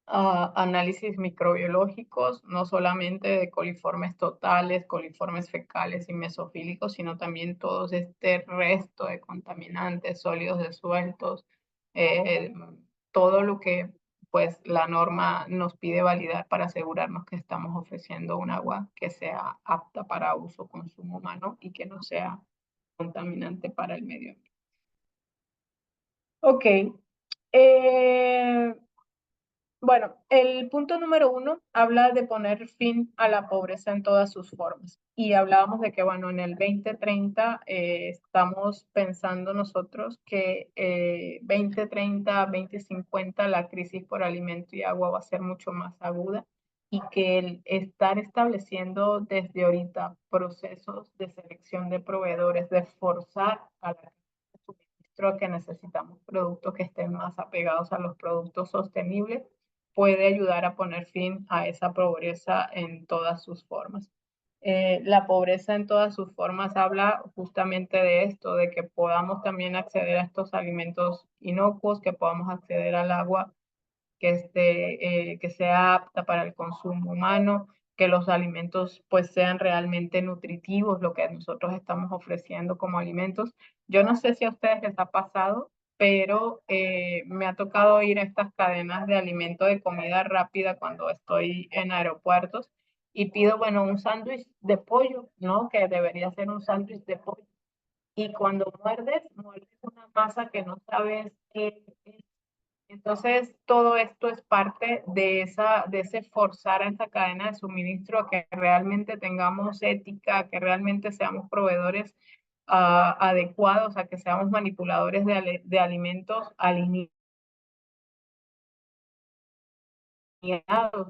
Análisis microbiológicos, no solamente de coliformes totales, coliformes fecales y mesofílicos, sino también todo este resto de contaminantes, sólidos disueltos, todo lo que pues la norma nos pide validar para asegurarnos que estamos ofreciendo un agua que sea apta para uso, consumo humano y que no sea contaminante para el medio ambiente. Ok. Bueno, el punto número 1 habla de poner fin a la pobreza en todas sus formas. Y hablábamos de que, bueno, en el 2030 estamos pensando nosotros que 2030, 2050 la crisis por alimento y agua va a ser mucho más aguda y que el estar estableciendo desde ahorita procesos de selección de proveedores, de forzar a la suministro que necesitamos productos que estén más apegados a los productos sostenibles, puede ayudar a poner fin a esa pobreza en todas sus formas. La pobreza en todas sus formas habla justamente de esto, de que podamos también acceder a estos alimentos inocuos, que podamos acceder al agua que sea apta para el consumo humano, que los alimentos pues sean realmente nutritivos, lo que nosotros estamos ofreciendo como alimentos. Yo no sé si a ustedes les ha pasado, pero me ha tocado ir a estas cadenas de alimento de comida rápida cuando estoy en aeropuertos y pido, bueno, un sándwich de pollo, ¿no? Que debería ser un sándwich de pollo. Y cuando muerdes una masa que no sabes qué es. Entonces, todo esto es parte de ese forzar a esa cadena de suministro a que realmente tengamos ética, que realmente seamos proveedores adecuados, a que seamos manipuladores de alimentos alineados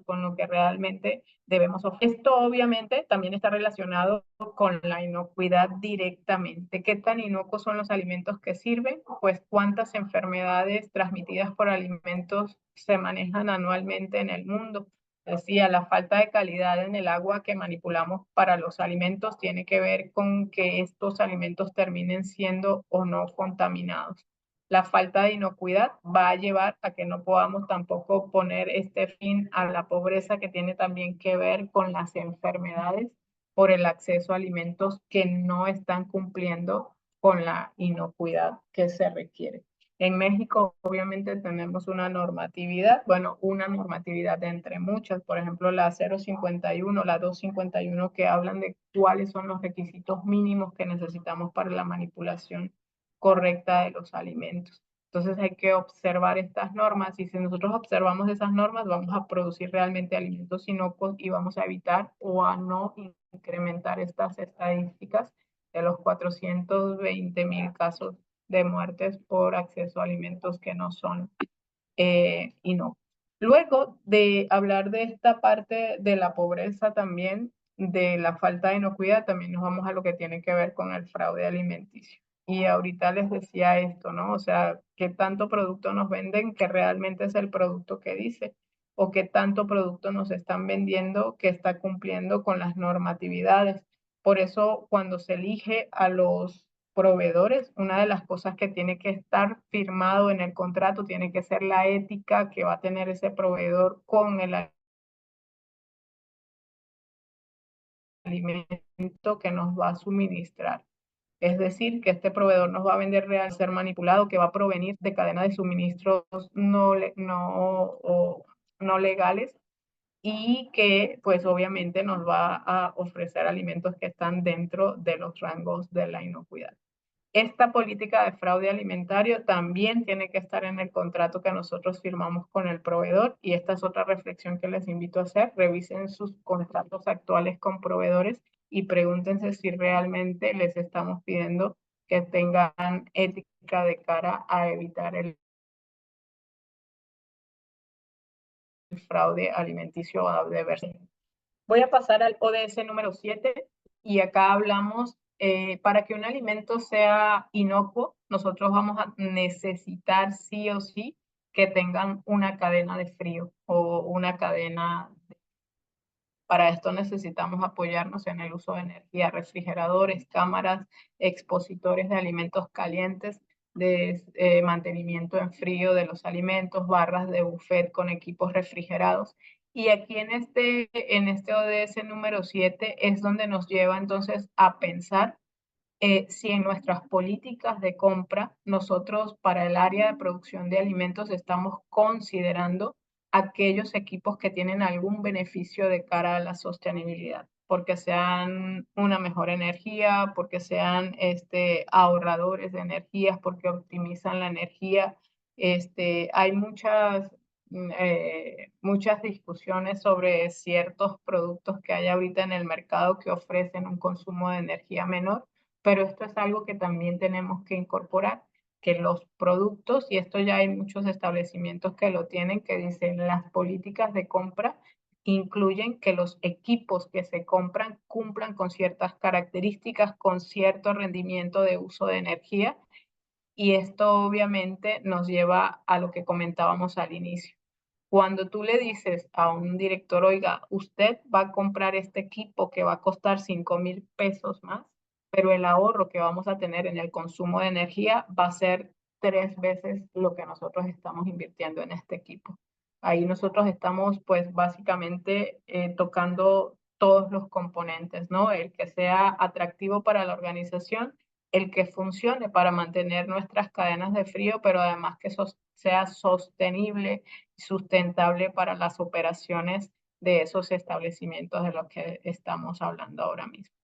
con lo que realmente debemos ofrecer. Esto obviamente también está relacionado con la inocuidad directamente. ¿Qué tan inocuos son los alimentos que sirven? Pues cuántas enfermedades transmitidas por alimentos se manejan anualmente en el mundo. Decía, la falta de calidad en el agua que manipulamos para los alimentos tiene que ver con que estos alimentos terminen siendo o no contaminados. La falta de inocuidad va a llevar a que no podamos tampoco poner este fin a la pobreza, que tiene también que ver con las enfermedades por el acceso a alimentos que no están cumpliendo con la inocuidad que se requiere. En México, obviamente, tenemos una normatividad, bueno, una normatividad de entre muchas, por ejemplo, la 051, la 251, que hablan de cuáles son los requisitos mínimos que necesitamos para la manipulación correcta de los alimentos. Entonces hay que observar estas normas y si nosotros observamos esas normas vamos a producir realmente alimentos inocuos y vamos a evitar o a no incrementar estas estadísticas de los 420,000 casos de muertes por acceso a alimentos que no son inocuos. Luego de hablar de esta parte de la pobreza también, de la falta de inocuidad, también nos vamos a lo que tiene que ver con el fraude alimenticio. Y ahorita les decía esto, ¿no? O sea, ¿qué tanto producto nos venden que realmente es el producto que dice? ¿O qué tanto producto nos están vendiendo que está cumpliendo con las normatividades? Por eso, cuando se elige a los proveedores, una de las cosas que tiene que estar firmado en el contrato tiene que ser la ética que va a tener ese proveedor con el alimento que nos va a suministrar. Es decir, que este proveedor nos va a vender real ser manipulado, que va a provenir de cadena de suministros no legales y que pues obviamente nos va a ofrecer alimentos que están dentro de los rangos de la inocuidad. Esta política de fraude alimentario también tiene que estar en el contrato que nosotros firmamos con el proveedor y esta es otra reflexión que les invito a hacer. Revisen sus contratos actuales con proveedores y pregúntense si realmente les estamos pidiendo que tengan ética de cara a evitar el fraude alimenticio o de versión. Voy a pasar al ODS número 7 y acá hablamos, para que un alimento sea inocuo, nosotros vamos a necesitar sí o sí que tengan una cadena de frío o una cadena. Para esto necesitamos apoyarnos en el uso de energía, refrigeradores, cámaras, expositores de alimentos calientes, de mantenimiento en frío de los alimentos, barras de buffet con equipos refrigerados. Y aquí en este ODS número 7 es donde nos lleva entonces a pensar si en nuestras políticas de compra nosotros para el área de producción de alimentos estamos considerando aquellos equipos que tienen algún beneficio de cara a la sostenibilidad, porque sean una mejor energía, porque sean ahorradores de energías, porque optimizan la energía. Hay muchas discusiones sobre ciertos productos que hay ahorita en el mercado que ofrecen un consumo de energía menor, pero esto es algo que también tenemos que incorporar, que los productos, y esto ya hay muchos establecimientos que lo tienen, que dicen las políticas de compra incluyen que los equipos que se compran cumplan con ciertas características, con cierto rendimiento de uso de energía, y esto obviamente nos lleva a lo que comentábamos al inicio. Cuando tú le dices a un director, oiga, usted va a comprar este equipo que va a costar 5,000 pesos más, pero el ahorro que vamos a tener en el consumo de energía va a ser 3 veces lo que nosotros estamos invirtiendo en este equipo. Ahí nosotros estamos pues básicamente tocando todos los componentes, ¿no? El que sea atractivo para la organización, el que funcione para mantener nuestras cadenas de frío, pero además que sea sostenible sustentable para las operaciones de esos establecimientos de los que estamos hablando ahora mismo.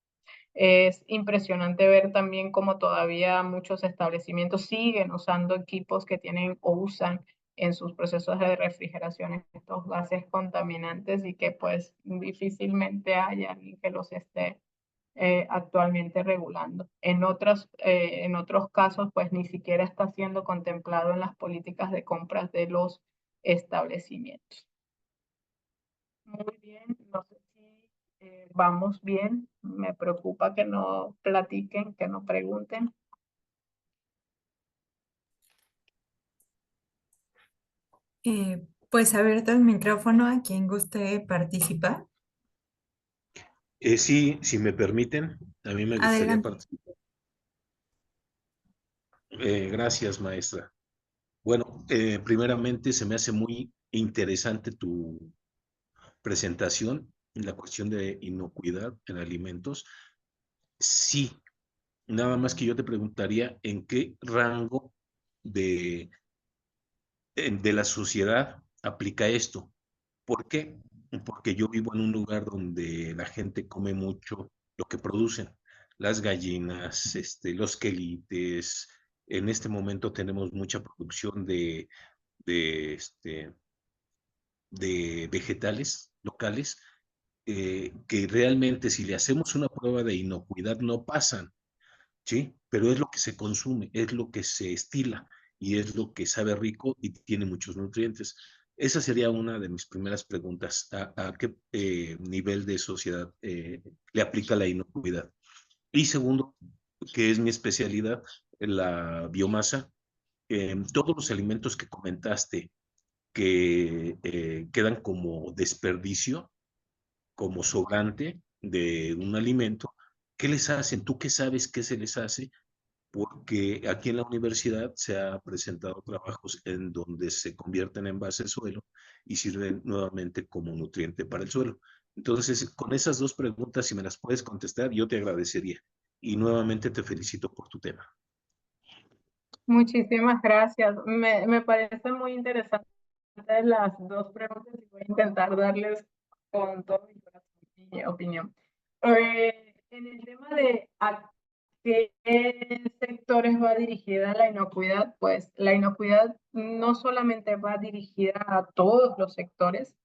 Es impresionante ver también cómo todavía muchos establecimientos siguen usando equipos que tienen o usan en sus procesos de refrigeración estos gases contaminantes y que pues difícilmente hay alguien que los esté actualmente regulando. En otros casos, pues ni siquiera está siendo contemplado en las políticas de compras de los establecimientos. Muy bien, no sé si vamos bien. Me preocupa que no platiquen, que no pregunten. Pues abierto el micrófono a quien guste participar. Sí, si me permiten, a mí me gustaría Adelante. participar. Gracias, maestra. Bueno, primeramente se me hace muy interesante tu presentación en la cuestión de inocuidad en alimentos. Sí, nada más que yo te preguntaría en qué rango de, de la sociedad aplica esto. ¿Por qué? Porque yo vivo en un lugar donde la gente come mucho lo que producen, las gallinas, los quelites. En este momento tenemos mucha producción de, este, de vegetales locales que realmente si le hacemos una prueba de inocuidad no pasan, ¿sí? Pero es lo que se consume, es lo que se estila y es lo que sabe rico y tiene muchos nutrientes. Esa sería una de mis primeras preguntas. ¿A qué nivel de sociedad le aplica la inocuidad? Y segundo, que es mi especialidad, la biomasa. Todos los alimentos que comentaste que quedan como desperdicio, como sobrante de un alimento, ¿qué les hacen? ¿Tú qué sabes qué se les hace? Porque aquí en la universidad se ha presentado trabajos en donde se convierten en base de suelo y sirven nuevamente como nutriente para el suelo. Entonces, con esas dos preguntas, si me las puedes contestar, yo te agradecería. Y nuevamente te felicito por tu tema. Muchísimas gracias. Me parece muy interesante las dos preguntas y voy a intentar darles con todo mi corazón mi opinión. En el tema de a qué sectores va dirigida la inocuidad, pues la inocuidad no solamente va dirigida a todos los sectores,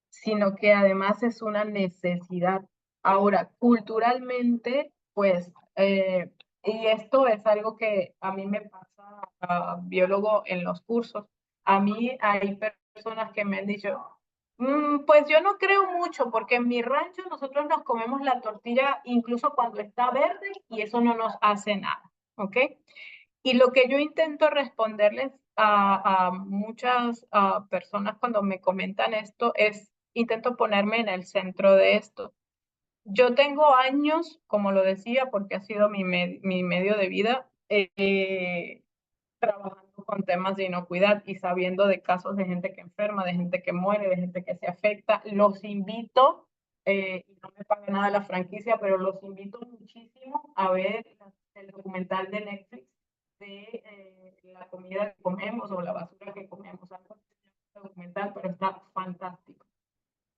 sino que además es una necesidad. Ahora, culturalmente, pues, y esto es algo que a mí me pasa a biólogo en los cursos. A mí hay personas que me han dicho, pues yo no creo mucho porque en mi rancho nosotros nos comemos la tortilla incluso cuando está verde y eso no nos hace nada, ¿ok? Y lo que yo intento responderles a muchas personas cuando me comentan esto es, intento ponerme en el centro de esto. Yo tengo años, como lo decía, porque ha sido mi medio de vida, trabajando con temas de inocuidad y sabiendo de casos de gente que enferma, de gente que muere, de gente que se afecta. Los invito, y no me paga nada la franquicia, pero los invito muchísimo a ver el documental de Netflix de la comida que comemos o la basura que comemos. Algo documental, pero está fantástico.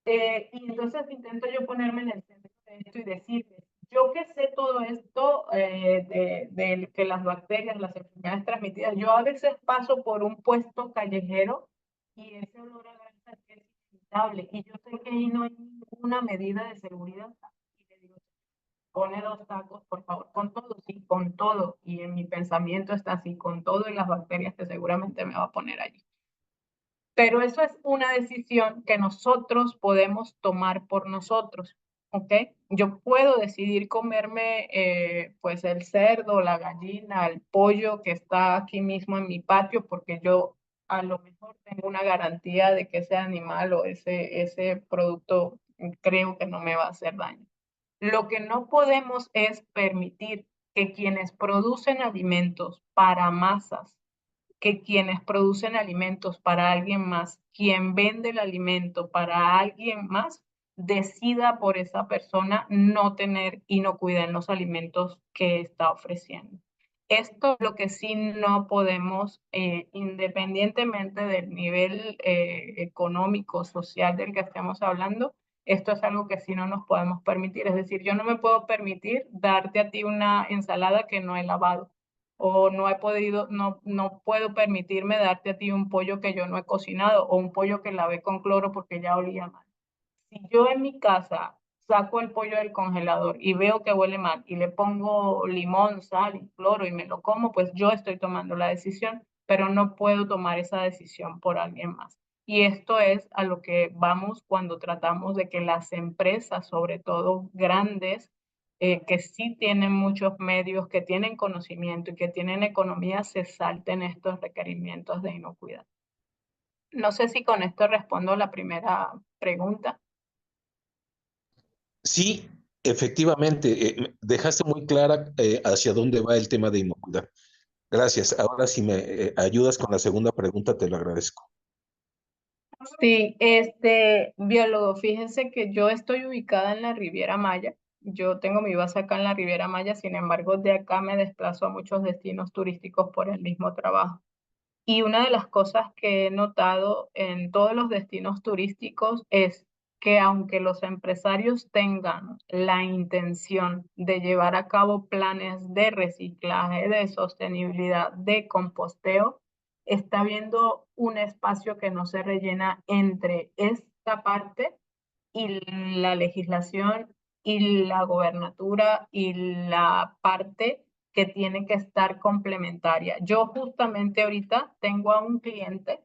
Y entonces intento yo ponerme en el centro de esto y decirles, yo que sé todo esto de que las bacterias, las enfermedades transmitidas, yo a veces paso por un puesto callejero y ese olor a grasa es inevitable y yo sé que ahí no hay ninguna medida de seguridad. Y le digo, pone 2 tacos, por favor, con todo, sí, con todo. Y en mi pensamiento está así, con todo y las bacterias que seguramente me va a poner allí. Pero eso es una decisión que nosotros podemos tomar por nosotros, ¿ok? Yo puedo decidir comerme pues el cerdo, la gallina, el pollo que está aquí mismo en mi patio porque yo a lo mejor tengo una garantía de que ese animal o ese producto creo que no me va a hacer daño. Lo que no podemos es permitir que quienes producen alimentos para masas, que quienes producen alimentos para alguien más, quien vende el alimento para alguien más, decida por esa persona no tener inocuidad en los alimentos que está ofreciendo. Esto es lo que sí no podemos, independientemente del nivel económico, social del que estemos hablando, esto es algo que sí no nos podemos permitir. Es decir, yo no me puedo permitir darte a ti una ensalada que no he lavado o no he podido, no puedo permitirme darte a ti un pollo que yo no he cocinado o un pollo que lavé con cloro porque ya olía mal. Si yo en mi casa saco el pollo del congelador y veo que huele mal y le pongo limón, sal y cloro y me lo como, pues yo estoy tomando la decisión, pero no puedo tomar esa decisión por alguien más. Y esto es a lo que vamos cuando tratamos de que las empresas, sobre todo grandes, que sí tienen muchos medios, que tienen conocimiento y que tienen economía, se salten estos requerimientos de inocuidad. No sé si con esto respondo la primera pregunta. Sí, efectivamente, dejaste muy clara hacia dónde va el tema de inocuidad. Gracias. Ahora, si me ayudas con la segunda pregunta, te lo agradezco. Sí, biólogo, fíjense que yo estoy ubicada en la Riviera Maya. Yo tengo mi base acá en la Riviera Maya, sin embargo, de acá me desplazo a muchos destinos turísticos por el mismo trabajo. Y una de las cosas que he notado en todos los destinos turísticos es que aunque los empresarios tengan la intención de llevar a cabo planes de reciclaje, de sostenibilidad, de composteo, está habiendo un espacio que no se rellena entre esta parte y la legislación y la gobernatura y la parte que tiene que estar complementaria. Yo justamente ahorita tengo a un cliente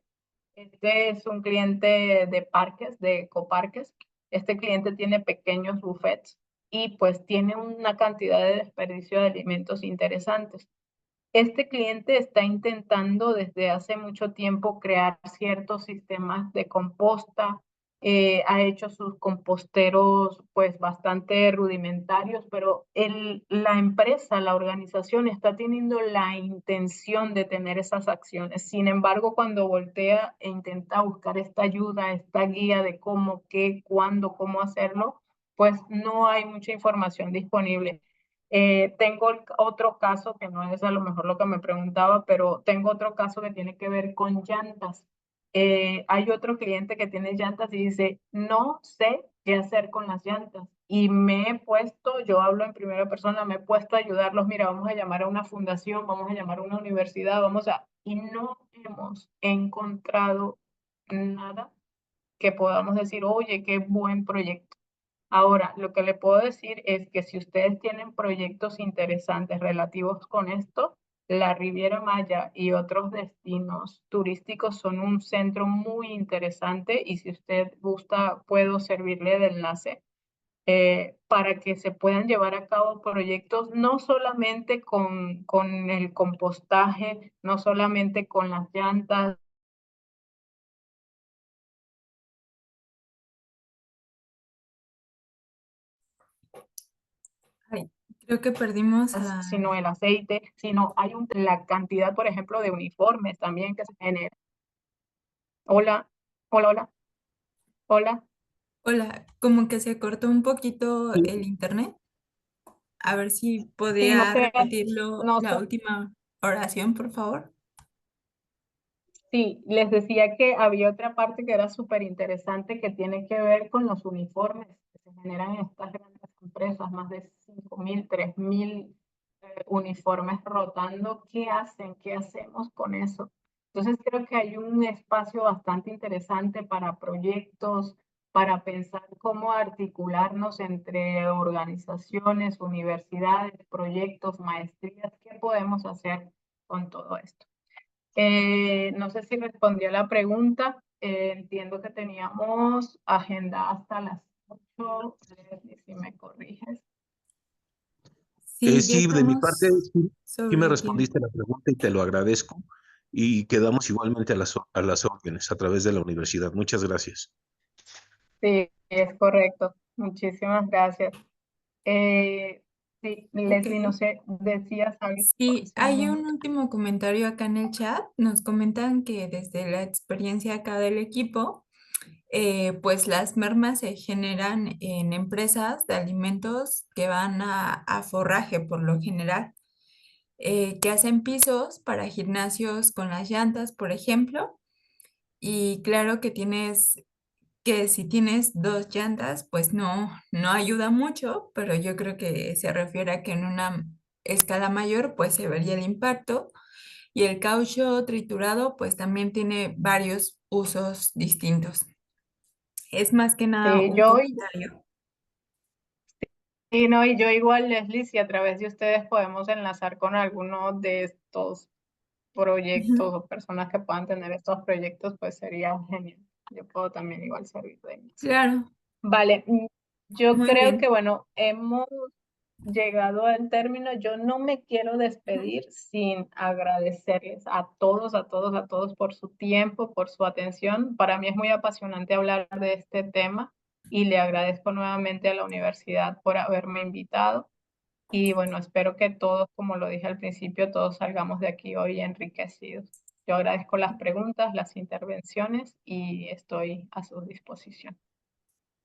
Este es un cliente de parques, de ecoparques. Este cliente tiene pequeños buffets y pues tiene una cantidad de desperdicio de alimentos interesantes. Este cliente está intentando desde hace mucho tiempo crear ciertos sistemas de composta. Ha hecho sus composteros pues bastante rudimentarios, pero la empresa, la organización está teniendo la intención de tener esas acciones. Sin embargo, cuando voltea e intenta buscar esta ayuda, esta guía de cómo, qué, cuándo, cómo hacerlo, pues no hay mucha información disponible. Tengo otro caso que no es a lo mejor lo que me preguntaba, pero tengo otro caso que tiene que ver con llantas. Hay otro cliente que tiene llantas y dice, no sé qué hacer con las llantas. Y me he puesto, yo hablo en primera persona, me he puesto a ayudarlos. Mira, vamos a llamar a una fundación, vamos a llamar a una universidad, y no hemos encontrado nada que podamos decir, oye, qué buen proyecto. Ahora, lo que le puedo decir es que si ustedes tienen proyectos interesantes relativos con esto, la Riviera Maya y otros destinos turísticos son un centro muy interesante y si usted gusta, puedo servirle de enlace para que se puedan llevar a cabo proyectos no solamente con el compostaje, no solamente con las llantas, Ay, creo que perdimos a... sino el aceite, sino hay la cantidad, por ejemplo, de uniformes también que se genera. Hola, hola, hola, hola. Hola, como que se cortó un poquito Sí, el internet. A ver si Sí, no podría sé, repetirlo no la sé. última oración, por favor. Sí, les decía que había otra parte que era súper interesante que tiene que ver con los uniformes que se generan en estas grandes empresas, más de 5.000, 3.000 uniformes rotando. ¿Qué hacen? ¿Qué hacemos con eso? Entonces creo que hay un espacio bastante interesante para proyectos, para pensar cómo articularnos entre organizaciones, universidades, proyectos, maestrías, qué podemos hacer con todo esto. No sé si respondió la pregunta. Entiendo que teníamos agenda hasta las 8. Si me corriges. Sí, ya sí, de mi parte, estamos sí me sobre tiempo. respondiste la pregunta y te lo agradezco. Y quedamos igualmente a las órdenes a través de la universidad. Muchas gracias. Sí, es correcto. Muchísimas gracias. Sí, Ok. Leslie, no sé, decías algo Sí, hace un hay un momento. último comentario acá en el chat. Nos comentan que desde la experiencia acá del equipo, pues las mermas se generan en empresas de alimentos que van a forraje por lo general, que hacen pisos para gimnasios con las llantas, por ejemplo. Y claro que si tienes dos llantas, pues no ayuda mucho, pero yo creo que se refiere a que en una escala mayor, pues se vería el impacto. Y el caucho triturado, pues también tiene varios usos distintos. Es más que nada Sí, un comentario. y no, y yo igual, Leslie, si a través de ustedes podemos enlazar con alguno de estos proyectos Ujú. o personas que puedan tener estos proyectos, pues sería genial. Yo puedo también igual servir de enlace. Claro, Vale, yo muy creo que bien. bueno, hemos llegado al término. Yo no me quiero Ujú. despedir sin agradecerles a todos, a todos, a todos por su tiempo, por su atención. Para mí es muy apasionante hablar de este tema y le agradezco nuevamente a la universidad por haberme invitado. Y bueno, espero que todos, como lo dije al principio, todos salgamos de aquí hoy enriquecidos. Yo agradezco las preguntas, las intervenciones y estoy a su disposición.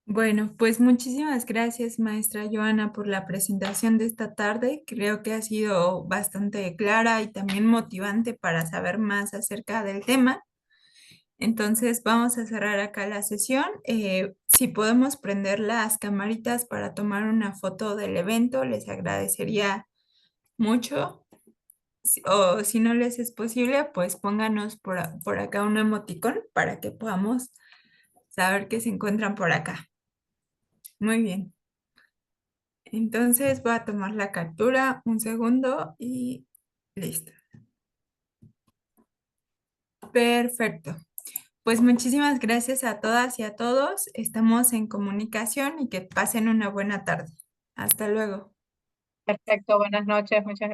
Bueno, pues muchísimas gracias, maestra Joana, por la presentación de esta tarde. Creo que ha sido bastante clara y también motivante para saber más acerca del tema. Entonces, vamos a cerrar acá la sesión. Si podemos prender las camaritas para tomar una foto del evento, les agradecería mucho. O si no les es posible, pues pónganos por acá un emoticón para que podamos saber que se encuentran por acá. Muy bien. Entonces voy a tomar la captura un segundo y listo. Perfecto. Pues muchísimas gracias a todas y a todos. Estamos en comunicación y que pasen una buena tarde. Hasta luego. Perfecto, buenas noches, muchas gracias.